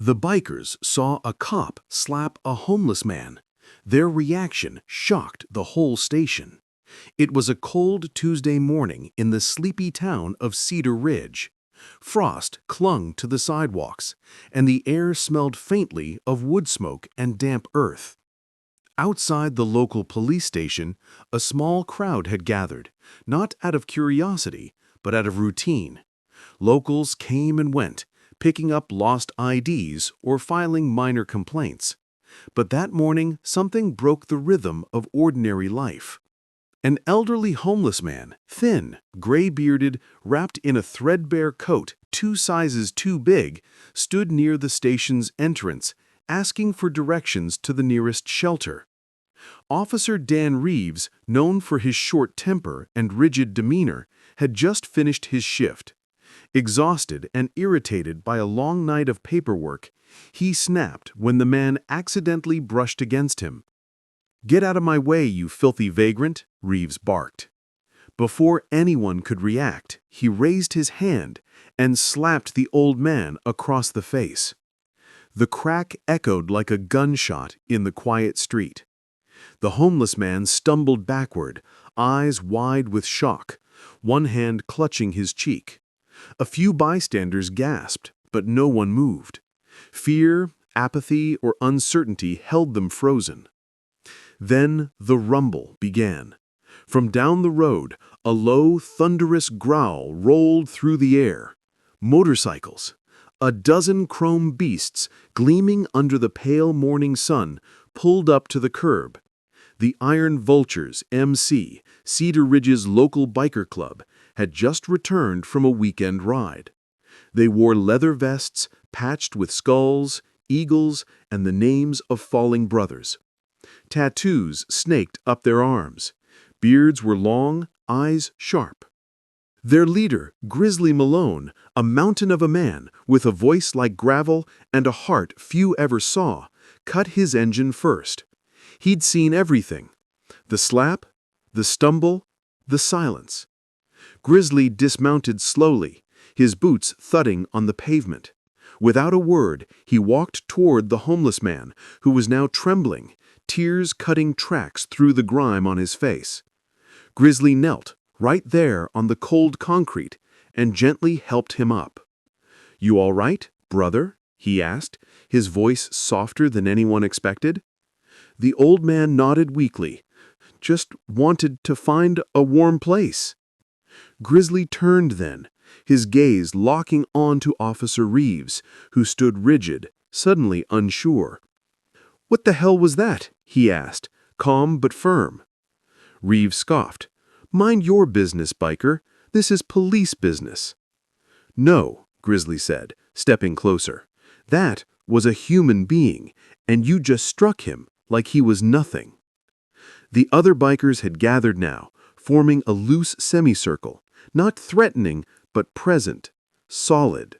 The bikers saw a cop slap a homeless man. Their reaction shocked the whole station. It was a cold Tuesday morning in the sleepy town of Cedar Ridge. Frost clung to the sidewalks, and the air smelled faintly of wood smoke and damp earth. Outside the local police station, a small crowd had gathered, not out of curiosity, but out of routine. Locals came and went, picking up lost IDs or filing minor complaints. But that morning, something broke the rhythm of ordinary life. An elderly homeless man, thin, gray-bearded, wrapped in a threadbare coat 2 sizes too big, stood near the station's entrance, asking for directions to the nearest shelter. Officer Dan Reeves, known for his short temper and rigid demeanor, had just finished his shift. Exhausted and irritated by a long night of paperwork, he snapped when the man accidentally brushed against him. "Get out of my way, you filthy vagrant," Reeves barked. Before anyone could react, he raised his hand and slapped the old man across the face. The crack echoed like a gunshot in the quiet street. The homeless man stumbled backward, eyes wide with shock, one hand clutching his cheek. A few bystanders gasped, but no one moved. Fear, apathy, or uncertainty held them frozen. Then the rumble began. From down the road, a low, thunderous growl rolled through the air. Motorcycles. A dozen chrome beasts, gleaming under the pale morning sun, pulled up to the curb. The Iron Vultures, MC, Cedar Ridge's local biker club, had just returned from a weekend ride. They wore leather vests patched with skulls, eagles, and the names of falling brothers. Tattoos snaked up their arms. Beards were long, eyes sharp. Their leader, Grizzly Malone, a mountain of a man with a voice like gravel and a heart few ever saw, cut his engine first. He'd seen everything: the slap, the stumble, the silence. Grizzly dismounted slowly, his boots thudding on the pavement. Without a word, he walked toward the homeless man, who was now trembling, tears cutting tracks through the grime on his face. Grizzly knelt, right there on the cold concrete, and gently helped him up. "You all right, brother?" he asked, his voice softer than anyone expected. The old man nodded weakly. "Just wanted to find a warm place." Grizzly turned then, his gaze locking on to Officer Reeves, who stood rigid, suddenly unsure. "What the hell was that?" he asked, calm but firm. Reeves scoffed. "Mind your business, biker. This is police business." "No," Grizzly said, stepping closer. "That was a human being, and you just struck him like he was nothing." The other bikers had gathered now, forming a loose semicircle, not threatening, but present, solid.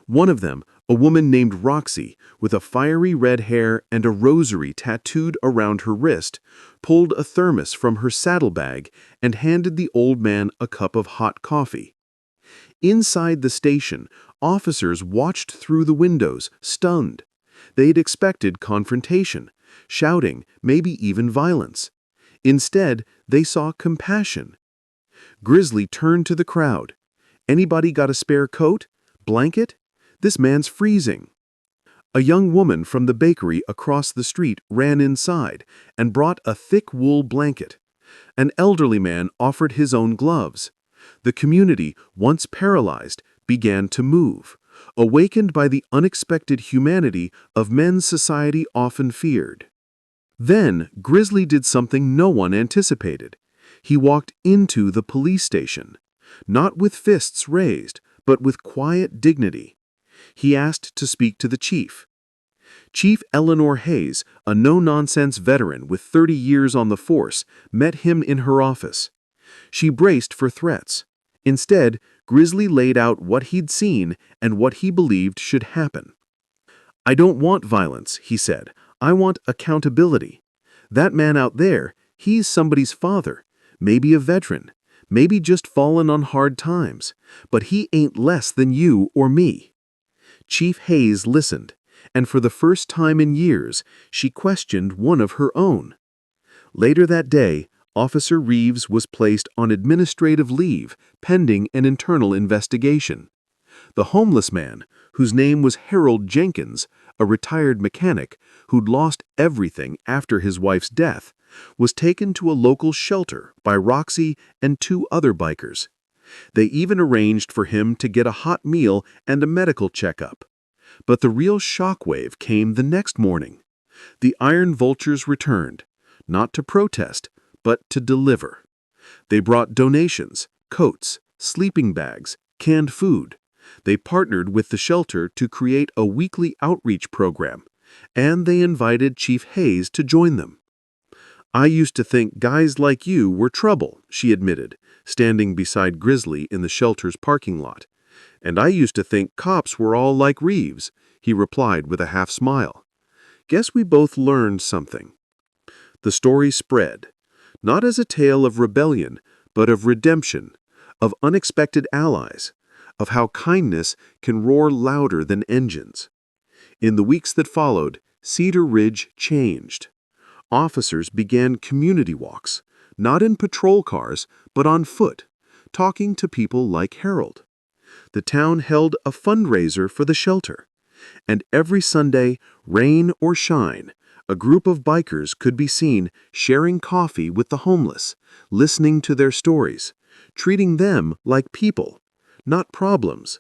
One of them, a woman named Roxy, with a fiery red hair and a rosary tattooed around her wrist, pulled a thermos from her saddlebag and handed the old man a cup of hot coffee. Inside the station, officers watched through the windows, stunned. They'd expected confrontation, shouting, maybe even violence. Instead, they saw compassion. Grizzly turned to the crowd. "Anybody got a spare coat? Blanket? This man's freezing." A young woman from the bakery across the street ran inside and brought a thick wool blanket. An elderly man offered his own gloves. The community, once paralyzed, began to move, awakened by the unexpected humanity of men society often feared. Then Grizzly did something no one anticipated. He walked into the police station, not with fists raised, but with quiet dignity. He asked to speak to the chief. Chief Eleanor Hayes, a no-nonsense veteran with 30 years on the force, met him in her office. She braced for threats. Instead, Grizzly laid out what he'd seen and what he believed should happen. "I don't want violence," he said. "I want accountability. That man out there, he's somebody's father, maybe a veteran, maybe just fallen on hard times, but he ain't less than you or me." Chief Hayes listened, And for the first time in years, she questioned one of her own. Later that day, Officer Reeves was placed on administrative leave pending an internal investigation. The homeless man, whose name was Harold Jenkins, a retired mechanic who'd lost everything after his wife's death, was taken to a local shelter by Roxy and two other bikers. They even arranged for him to get a hot meal and a medical checkup. But the real shockwave came the next morning. The Iron Vultures returned, not to protest, but to deliver. They brought donations, coats, sleeping bags, canned food. They partnered with the shelter to create a weekly outreach program, and they invited Chief Hayes to join them. "I used to think guys like you were trouble," she admitted, standing beside Grizzly in the shelter's parking lot. "And I used to think cops were all like Reeves," he replied with a half smile. "Guess we both learned something." The story spread, not as a tale of rebellion, but of redemption, of unexpected allies, of how kindness can roar louder than engines. In the weeks that followed, Cedar Ridge changed. Officers began community walks, not in patrol cars, but on foot, talking to people like Harold. The town held a fundraiser for the shelter, and every Sunday, rain or shine, a group of bikers could be seen sharing coffee with the homeless, listening to their stories, treating them like people, not problems.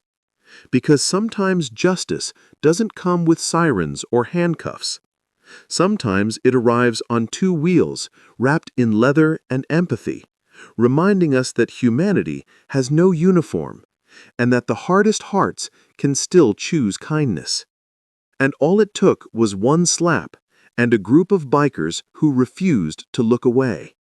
Because sometimes justice doesn't come with sirens or handcuffs. Sometimes it arrives on two wheels, wrapped in leather and empathy, reminding us that humanity has no uniform, and that the hardest hearts can still choose kindness. And all it took was one slap, and a group of bikers who refused to look away.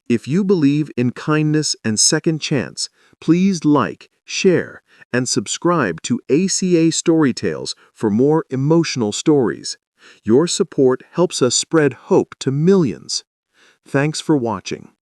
If you believe in kindness and second chance, please like, share, and subscribe to ACA Storytales for more emotional stories. Your support helps us spread hope to millions. Thanks for watching.